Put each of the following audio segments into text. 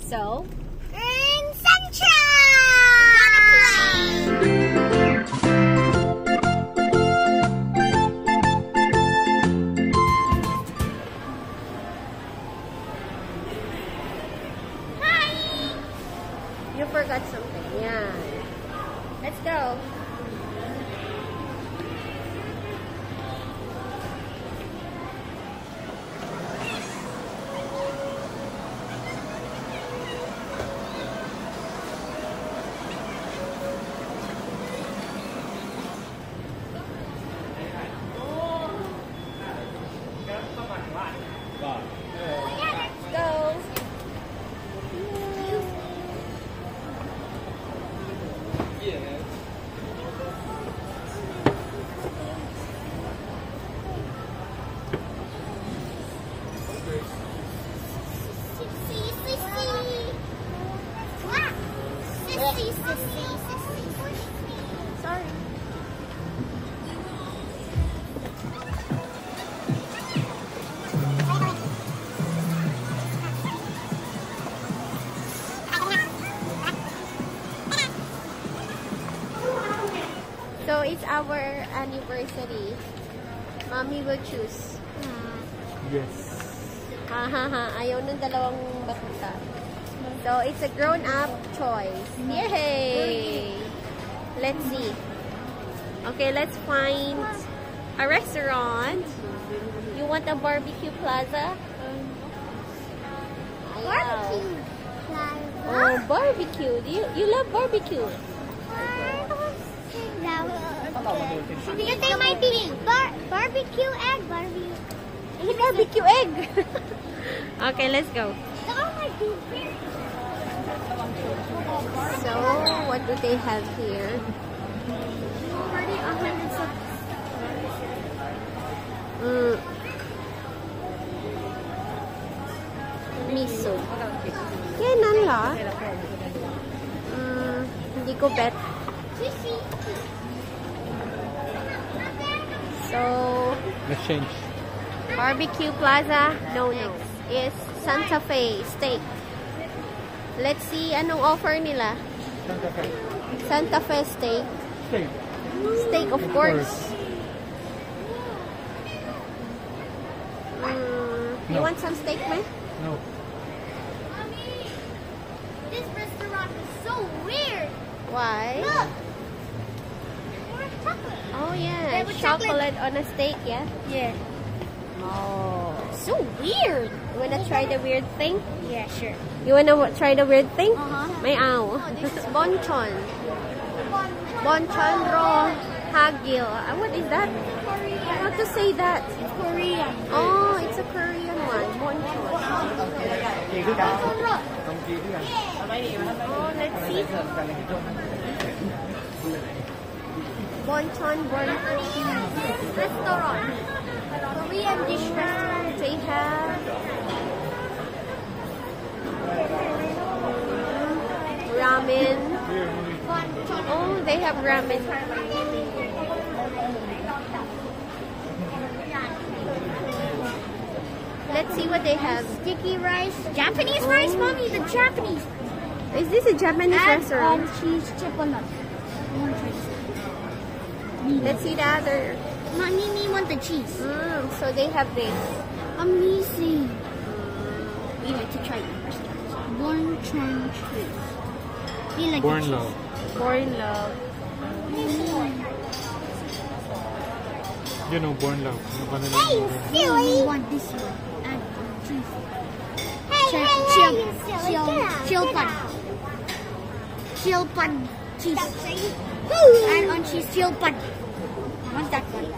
So, in sunshine! Gonna play! you forgot something. Yeah. Let's go. Sorry. So it's our anniversary. Mommy will choose. Yes. Ayaw ng dalawang batuta. So it's a grown-up choice. Yay! Let's see. Okay, let's find a restaurant. You want a barbecue plaza? Barbecue. Oh, barbecue. You love barbecue? Because they might be barbecue egg, Barbecue egg. Okay, let's go. So, what do they have here? Miso. Kainan la? Hindi ko bet. So, Let's change. Barbecue Plaza, no. Is Santa Fe Steak. Let's see anong offer nila. Santa Fe. Santa Fe Steak. Steak. Steak, of course. You No. want some steak, man? No. This restaurant is so weird. Why? Look. More chocolate. Oh yeah, There was chocolate on a steak, yeah? Yeah. Oh, so weird. You wanna try the weird thing? Yeah, sure. You wanna try the weird thing? May aw. this is Bonchon. Bonchon raw hagil. What is that? How to say that? Korean. Oh, it's a Korean one. Bonchon. Oh, let's see. Bonchon Restaurant. Korean dish restaurant. They have ramen. Oh, they have ramen. Let's see what they have. Sticky rice. Japanese rice, mommy. The Japanese. Is this a Japanese restaurant? Cheese chipolot. Let's see the other. Mommy, me want the cheese. So they have this. Amazing. We like to try it first. Bonchon cheese. We like Born the love. Born love. You know, born love. Hey, you silly! We want this one. Add cheese. Chilpan. Chilpan cheese. Add on cheese, chilpan. I want that one.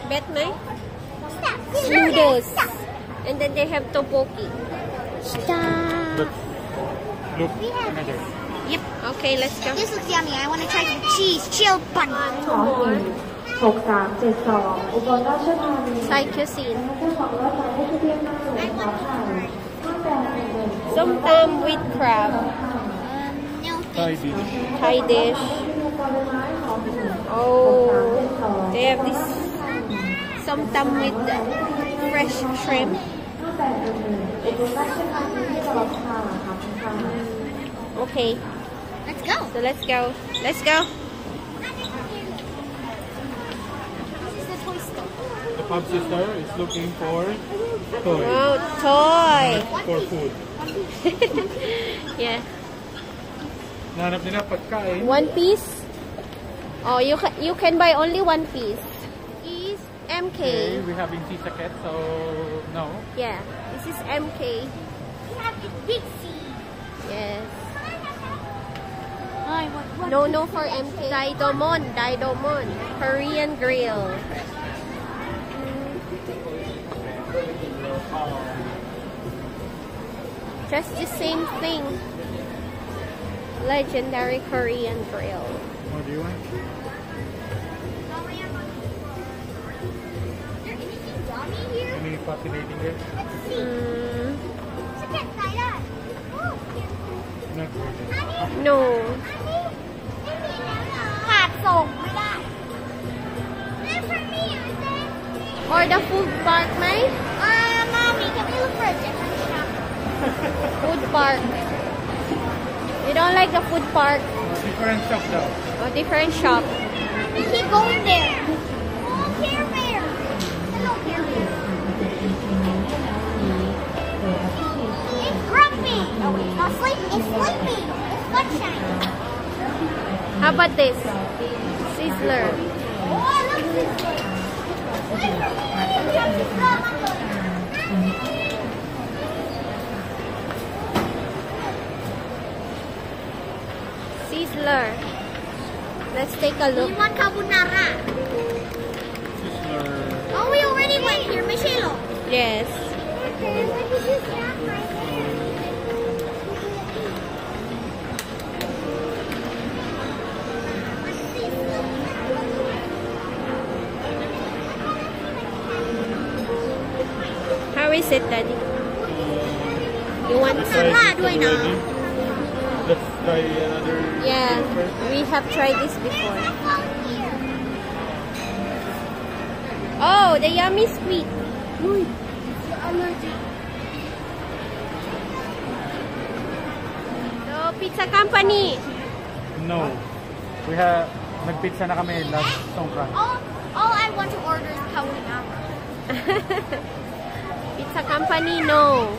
Bet may? Noodles. And then they have tteokbokki. Stop. Look. Yep. Okay, let's go. This looks yummy. I want to try the cheese, chilpan. Two more. 6372อุบลราชธานี Thai cuisine. เจ้าของรถไฟให้เทียบหน้าเลยค่ะข้าวแกงหนึ่ง Somtam with crab. No, Thai thanks. dish. Thai dish. Oh, they have this somtam with fresh shrimp. Okay, Let's go. so let's go. Let's go. This is the toy store. The pub sister is looking for toy. Oh, toy. For food. Yeah. Nahanap nila pagkain. One piece. Oh, you can buy only one piece. Is MK. Okay, we having T-Sacket, so no. Yeah, this is MK. We have the big C. Yes. I want one. No for MK. Daidomon. Korean grill. Just the same thing. Legendary Korean grill. What do you want? Is there anything yummy here? Any fascinating there? Let's see. Mm, It's a cat like that. Oh, Not really. no. ขาดส่งไม่ได้ That's for me, I said. Or the food park, May? Mommy, can we look for a different shop? Food park. You don't like the food park? Different shop daw. Or different shop? We keep going there. Oh, Care Bear. Hello, Care Bear. It's grumpy. Oh, it's not sleepy. It's sleepy. It's sunshine. How about this? Sizzler. Oh, I love this one. Wait for me. We have to grab one. Sizzler. Let's take a We look. want carbonara. Sizzler. Oh, we already went here, Michelle. Yes. Okay, what did you say? How is it, Daddy? You want Try Sarap thisด้วยนะ already. Let's try another. Yeah, first. we have tried this before. Oh, the yummy squid. So, pizza company. No. We have nagpizza na kami last Songkran. All I want to order is carbonara. Pizza company, no.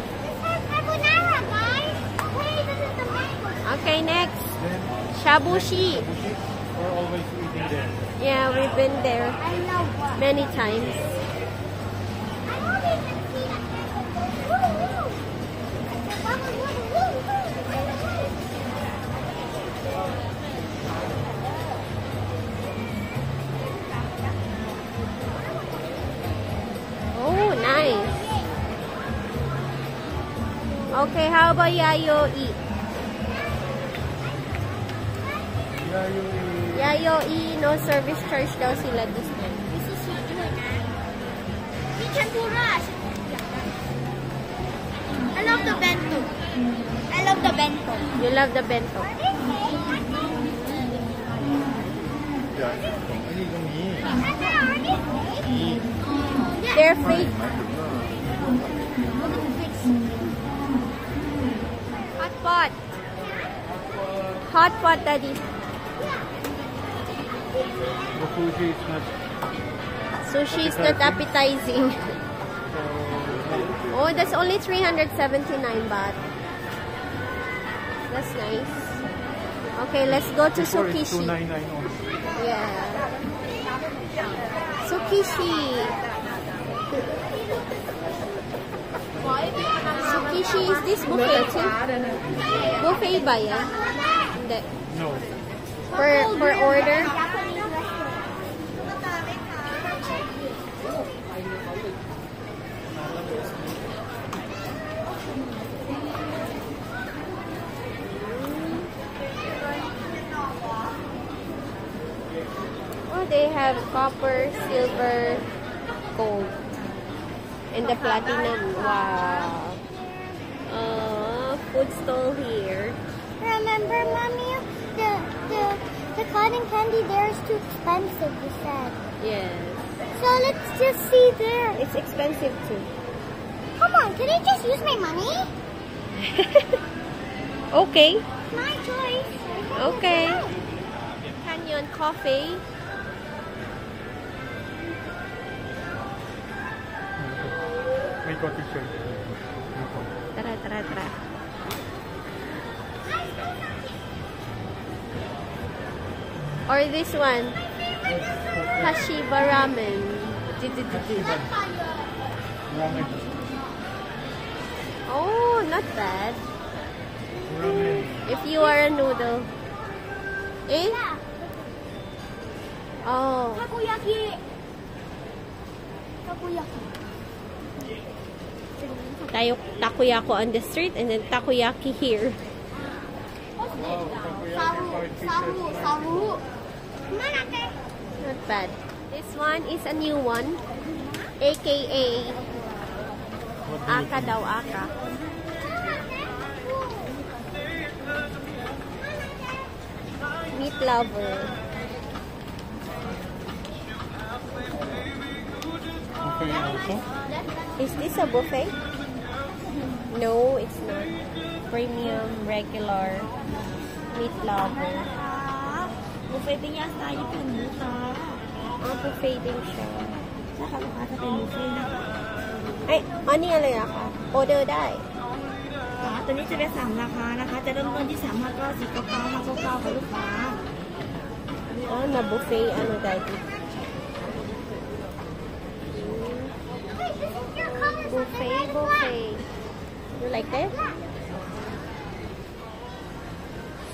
Carbonara, guys. Wait, this is the mango. Okay, next. Then Shabushi. we're always eating there. Yeah, we've been there I love what? many times. I don't even see a mango. Oh, nice. Okay, how about Yayo E? Yeah, you eat. Yayo E, no service charge daw sila this time. This is sweetด้วยนะมีเทมปุระฉันอยากได้ I love the bento. I love the bento. You love the bento. They're fake. Hot pot. Hot pot, Daddy. The sushi is not. Sushi is not appetizing. Oh, that's only 379 baht. That's nice. Okay, let's go to Before it's Sukishi. 299 only. Yeah. Sukishi. Sukishi, is this buffet too? Buffet ba yan? Hindi. No. Per order? Oh, they have copper, silver, gold, and the platinum. Wow. Food stall here. Remember, Mommy, the cotton candy there is too expensive, you said. Yes. So let's just see there. It's expensive too. Come on, can I just use my money? Okay. My choice. Okay. Canyon Coffee. May coffee shirt. Tara, tara, tara. Or this one. Hashiba Ramen. Ramen. Oh, not bad. Ramen. If you are a noodle. Eh? Oh. Takoyaki. Takoyaki. Takoyaki on the street and then takoyaki here. Wow, takoyaki Saru. 5 pieces. Saru. Saru. Manake. Not bad. This one is a new one. AKA What do you Aka think? daw Aka. Meat lover. Okay, also? Is this a buffet? No, it's not. Premium, regular, meat lover. Buffet din yan sa Philippine buka. Buffet din siya. Saka baka sa buffet na. เอ้ยอันนี้อะไรอะคะออเดอร์ได้ ตัวนี้จะเป็น3ราคานะคะ จะเริ่มต้นที่359 499 599ค่ะลูกค้า อ๋อna buffet ano daddy buffet you like that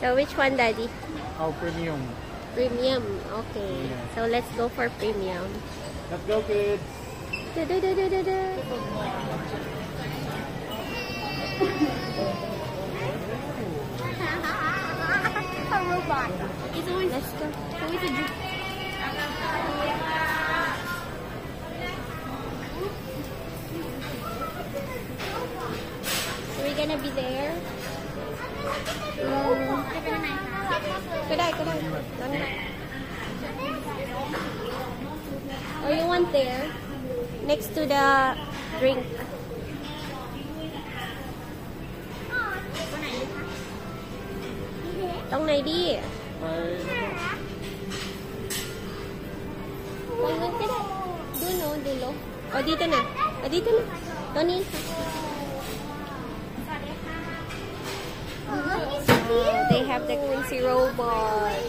so which one daddy Oh, premium. premium okay Yeah. so let's go for premium Let's go, kids. Da-da-da-da-da-da. A robot. It's always Let's go. always a drip. Are we gonna be there? Good day. Or you want there? Next to the drink. Tông này đi. Doon ka na. Dulo, dulo. O, dito na. O, dito na. Tony. They have the Quincy robot.